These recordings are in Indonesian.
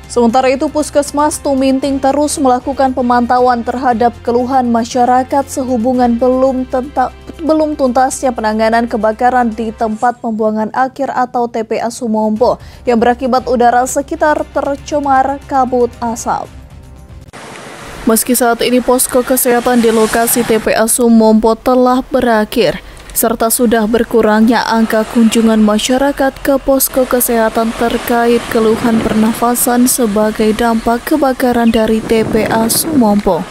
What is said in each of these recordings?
Sementara itu, Puskesmas Tuminting terus melakukan pemantauan terhadap keluhan masyarakat sehubungan belum tuntasnya penanganan kebakaran di tempat pembuangan akhir atau TPA Sumompo yang berakibat udara sekitar tercemar kabut asap. Meski saat ini posko kesehatan di lokasi TPA Sumompo telah berakhir, serta sudah berkurangnya angka kunjungan masyarakat ke posko kesehatan terkait keluhan pernafasan sebagai dampak kebakaran dari TPA Sumompo.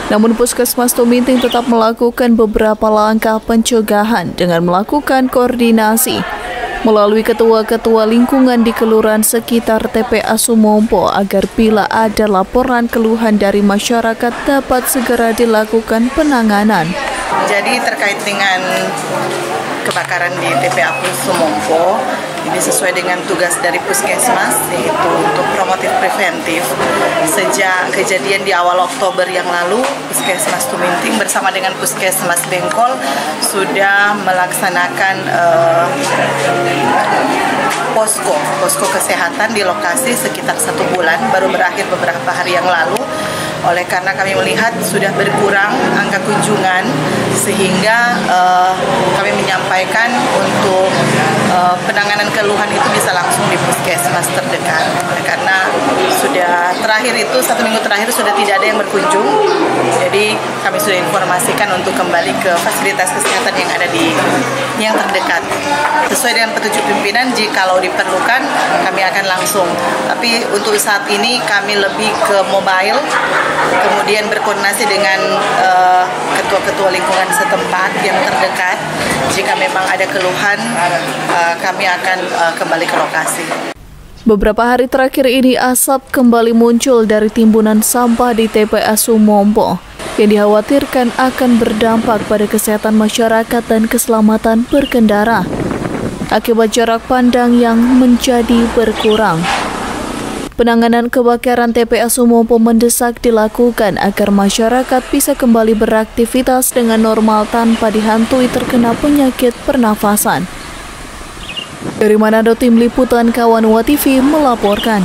Namun Puskesmas Tuminting tetap melakukan beberapa langkah pencegahan dengan melakukan koordinasi melalui ketua-ketua lingkungan di kelurahan sekitar TPA Sumompo agar bila ada laporan keluhan dari masyarakat dapat segera dilakukan penanganan. Jadi terkait dengan kebakaran di TPA Sumompo, ini sesuai dengan tugas dari Puskesmas, yaitu untuk promotif preventif. Sejak kejadian di awal Oktober yang lalu, Puskesmas Tuminting bersama dengan Puskesmas Bengkol sudah melaksanakan posko kesehatan di lokasi sekitar 1 bulan, baru berakhir beberapa hari yang lalu. Oleh karena kami melihat sudah berkurang angka kunjungan, sehingga kami menyampaikan untuk penanganan keluhan itu bisa langsung di puskesmas terdekat. Karena sudah terakhir itu 1 minggu terakhir sudah tidak ada yang berkunjung, jadi kami sudah informasikan untuk kembali ke fasilitas kesehatan yang ada di yang terdekat. Sesuai dengan petunjuk pimpinan, jikalau diperlukan kami akan langsung. Tapi untuk saat ini kami lebih ke mobile, kemudian berkoordinasi dengan ketua-ketua lingkungan setempat yang terdekat. Jika memang ada keluhan, kami akan kembali ke lokasi. Beberapa hari terakhir ini asap kembali muncul dari timbunan sampah di TPA Sumompo yang dikhawatirkan akan berdampak pada kesehatan masyarakat dan keselamatan berkendara akibat jarak pandang yang menjadi berkurang. Penanganan kebakaran TPA Sumompo mendesak dilakukan agar masyarakat bisa kembali beraktivitas dengan normal tanpa dihantui terkena penyakit pernafasan. Dari Manado, tim liputan Kawan WA TV melaporkan.